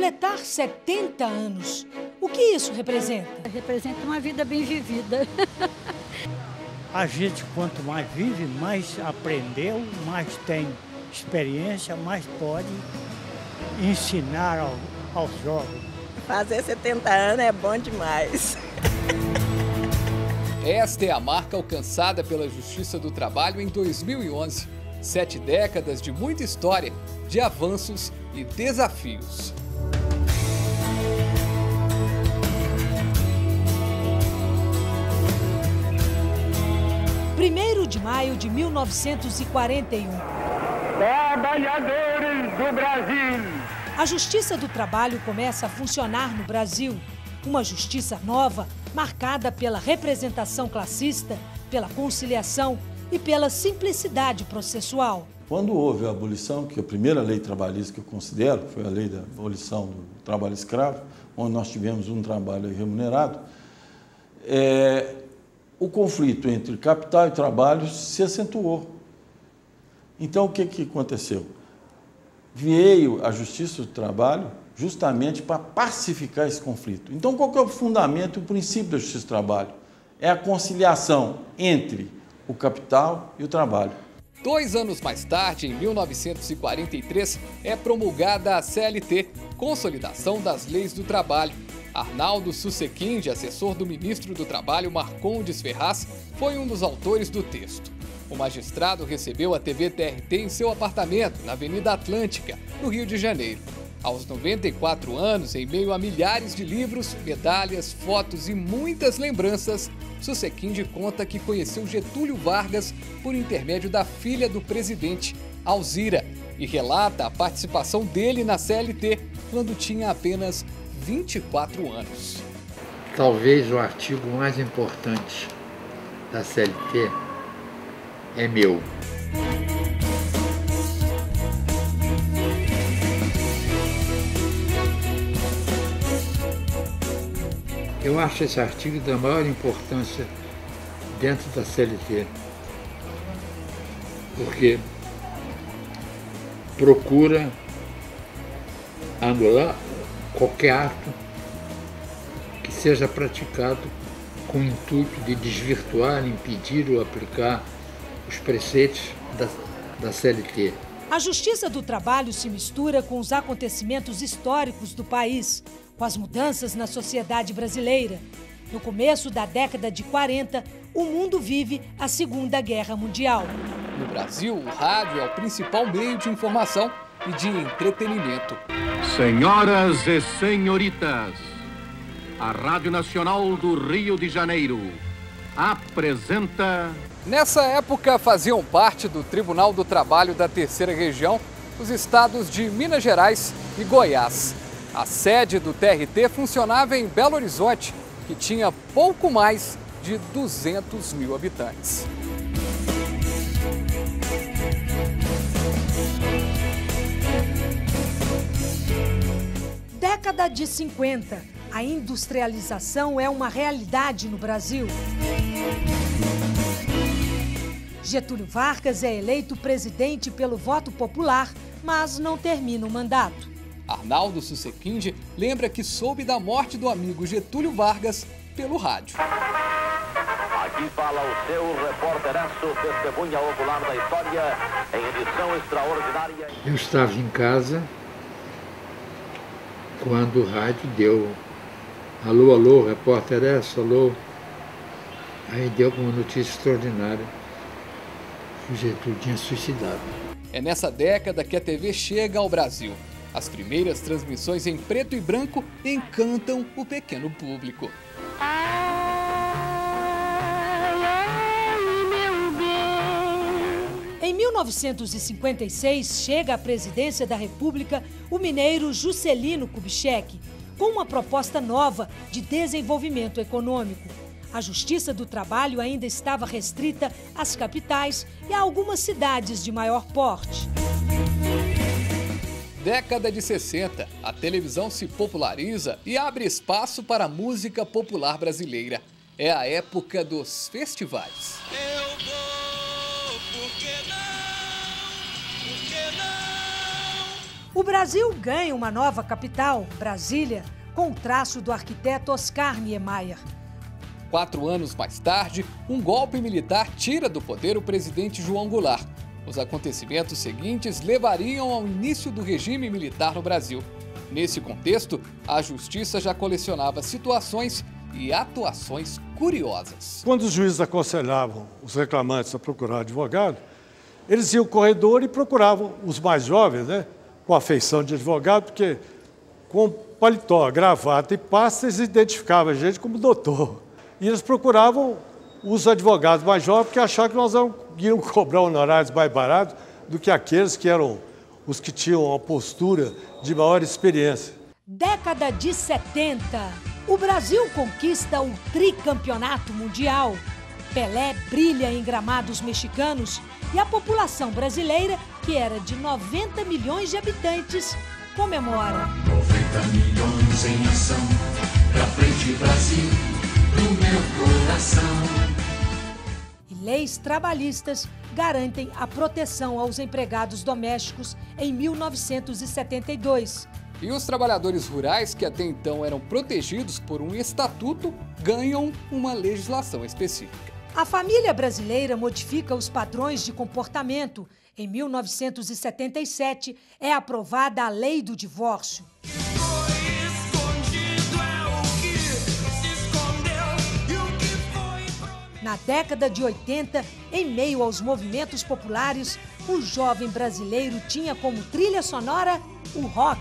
Completar 70 anos, o que isso representa? Representa uma vida bem vivida. A gente, quanto mais vive, mais aprendeu, mais tem experiência, mais pode ensinar aos jovens. Fazer 70 anos é bom demais. Esta é a marca alcançada pela Justiça do Trabalho em 2011. 7 décadas de muita história, de avanços e desafios. Primeiro de maio de 1941. Trabalhadores do Brasil! A Justiça do Trabalho começa a funcionar no Brasil. Uma justiça nova, marcada pela representação classista, pela conciliação e pela simplicidade processual. Quando houve a abolição, que a primeira lei trabalhista que eu considero, foi a lei da abolição do trabalho escravo, onde nós tivemos um trabalho remunerado, o conflito entre capital e trabalho se acentuou. Então, o que aconteceu? Veio a Justiça do Trabalho justamente para pacificar esse conflito. Então, qual que é o fundamento e o princípio da Justiça do Trabalho? É a conciliação entre o capital e o trabalho. 2 anos mais tarde, em 1943, é promulgada a CLT, Consolidação das Leis do Trabalho. Arnaldo Susequinde, assessor do ministro do Trabalho Marcondes Ferraz, foi um dos autores do texto. O magistrado recebeu a TV TRT em seu apartamento, na Avenida Atlântica, no Rio de Janeiro. Aos 94 anos, em meio a milhares de livros, medalhas, fotos e muitas lembranças, Susequinde conta que conheceu Getúlio Vargas por intermédio da filha do presidente, Alzira, e relata a participação dele na CLT quando tinha apenas 24 anos. Talvez o artigo mais importante da CLT é meu. Eu acho esse artigo da maior importância dentro da CLT, porque procura anular qualquer ato que seja praticado com o intuito de desvirtuar, impedir ou aplicar os preceitos da CLT. A Justiça do Trabalho se mistura com os acontecimentos históricos do país, com as mudanças na sociedade brasileira. No começo da década de 40, o mundo vive a Segunda Guerra Mundial. No Brasil, o rádio é o principal meio de informação e de entretenimento. Senhoras e senhoritas, a Rádio Nacional do Rio de Janeiro apresenta... Nessa época, faziam parte do Tribunal do Trabalho da Terceira Região os estados de Minas Gerais e Goiás. A sede do TRT funcionava em Belo Horizonte, que tinha pouco mais de 200 mil habitantes. Década de 50. A industrialização é uma realidade no Brasil. Getúlio Vargas é eleito presidente pelo voto popular, mas não termina o mandato. Arnaldo Susequinde lembra que soube da morte do amigo Getúlio Vargas pelo rádio. Aqui fala o seu repórteraço, testemunha ocular da história, em edição extraordinária. Eu estava em casa quando o rádio deu alô, alô, repórteraço, alô. Aí deu uma notícia extraordinária. O Getúlio tinha suicidado. É nessa década que a TV chega ao Brasil. As primeiras transmissões em preto e branco encantam o pequeno público. Em 1956, chega à presidência da República o mineiro Juscelino Kubitschek, com uma proposta nova de desenvolvimento econômico. A Justiça do Trabalho ainda estava restrita às capitais e a algumas cidades de maior porte. Década de 60, a televisão se populariza e abre espaço para a música popular brasileira. É a época dos festivais. Eu vou, por que não? Por que não? O Brasil ganha uma nova capital, Brasília, com o traço do arquiteto Oscar Niemeyer. 4 anos mais tarde, um golpe militar tira do poder o presidente João Goulart. Os acontecimentos seguintes levariam ao início do regime militar no Brasil. Nesse contexto, a justiça já colecionava situações e atuações curiosas. Quando os juízes aconselhavam os reclamantes a procurar advogado, eles iam ao corredor e procuravam os mais jovens, né, com a feição de advogado, porque com paletó, gravata e pasta, eles identificavam a gente como doutor. E eles procuravam os advogados mais jovens porque achavam que nós íamos cobrar honorários mais baratos do que aqueles que eram os que tinham uma postura de maior experiência. Década de 70. O Brasil conquista o tricampeonato mundial. Pelé brilha em gramados mexicanos e a população brasileira, que era de 90 milhões de habitantes, comemora. 90 milhões em ação, pra frente Brasil, do meu coração. E leis trabalhistas garantem a proteção aos empregados domésticos em 1972. E os trabalhadores rurais, que até então eram protegidos por um estatuto, ganham uma legislação específica. A família brasileira modifica os padrões de comportamento. Em 1977, é aprovada a Lei do Divórcio. Na década de 80, em meio aos movimentos populares, o jovem brasileiro tinha como trilha sonora o rock.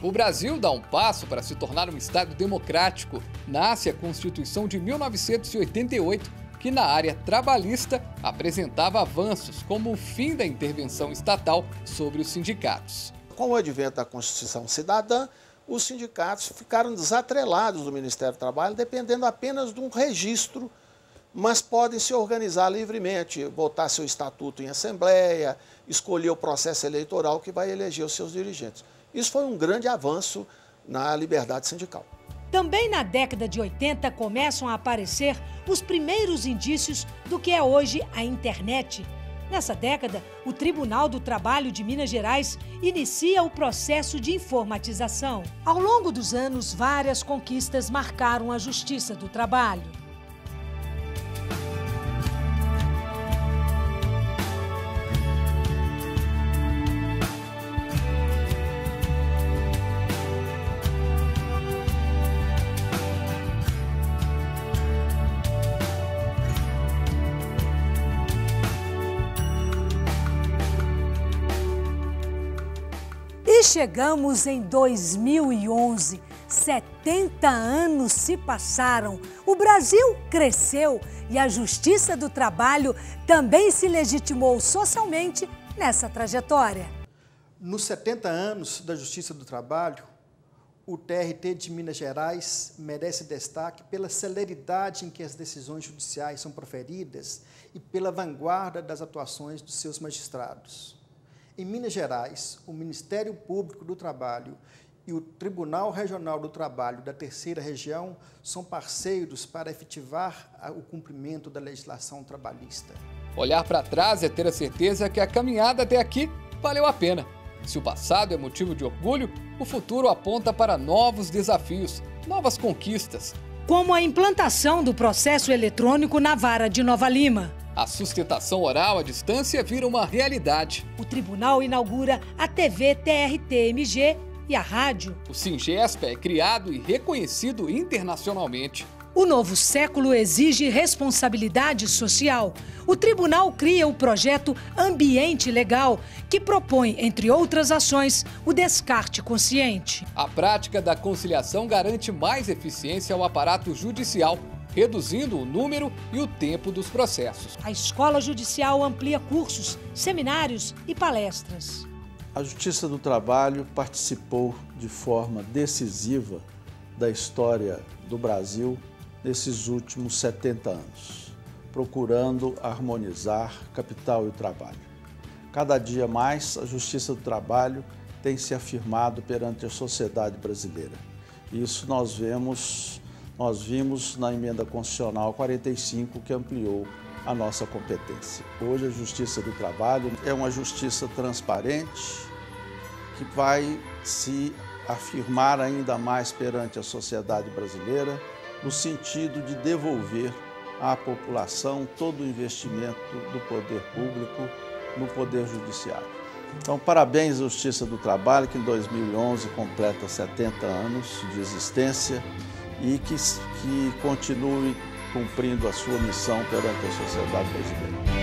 O Brasil dá um passo para se tornar um Estado democrático. Nasce a Constituição de 1988, que na área trabalhista apresentava avanços, como o fim da intervenção estatal sobre os sindicatos. Com o advento da Constituição Cidadã, os sindicatos ficaram desatrelados do Ministério do Trabalho, dependendo apenas de um registro, mas podem se organizar livremente, votar seu estatuto em assembleia, escolher o processo eleitoral que vai eleger os seus dirigentes. Isso foi um grande avanço na liberdade sindical. Também na década de 80 começam a aparecer os primeiros indícios do que é hoje a internet. Nessa década, o Tribunal do Trabalho de Minas Gerais inicia o processo de informatização. Ao longo dos anos, várias conquistas marcaram a Justiça do Trabalho. E chegamos em 2011, 70 anos se passaram, o Brasil cresceu e a Justiça do Trabalho também se legitimou socialmente nessa trajetória. Nos 70 anos da Justiça do Trabalho, o TRT de Minas Gerais merece destaque pela celeridade em que as decisões judiciais são proferidas e pela vanguarda das atuações dos seus magistrados. Em Minas Gerais, o Ministério Público do Trabalho e o Tribunal Regional do Trabalho da Terceira Região são parceiros para efetivar o cumprimento da legislação trabalhista. Olhar para trás é ter a certeza que a caminhada até aqui valeu a pena. Se o passado é motivo de orgulho, o futuro aponta para novos desafios, novas conquistas. Como a implantação do processo eletrônico na Vara de Nova Lima. A sustentação oral à distância vira uma realidade. O tribunal inaugura a TV TRT-MG e a rádio. O Singesp é criado e reconhecido internacionalmente. O novo século exige responsabilidade social. O tribunal cria o projeto Ambiente Legal, que propõe, entre outras ações, o descarte consciente. A prática da conciliação garante mais eficiência ao aparato judicial, reduzindo o número e o tempo dos processos. A Escola Judicial amplia cursos, seminários e palestras. A Justiça do Trabalho participou de forma decisiva da história do Brasil nesses últimos 70 anos, procurando harmonizar capital e trabalho. Cada dia mais, a Justiça do Trabalho tem se afirmado perante a sociedade brasileira. Isso nós vimos na emenda constitucional 45, que ampliou a nossa competência. Hoje a Justiça do Trabalho é uma justiça transparente que vai se afirmar ainda mais perante a sociedade brasileira no sentido de devolver à população todo o investimento do poder público no poder judiciário. Então, parabéns à Justiça do Trabalho, que em 2011 completa 70 anos de existência e que continue cumprindo a sua missão perante a sociedade brasileira.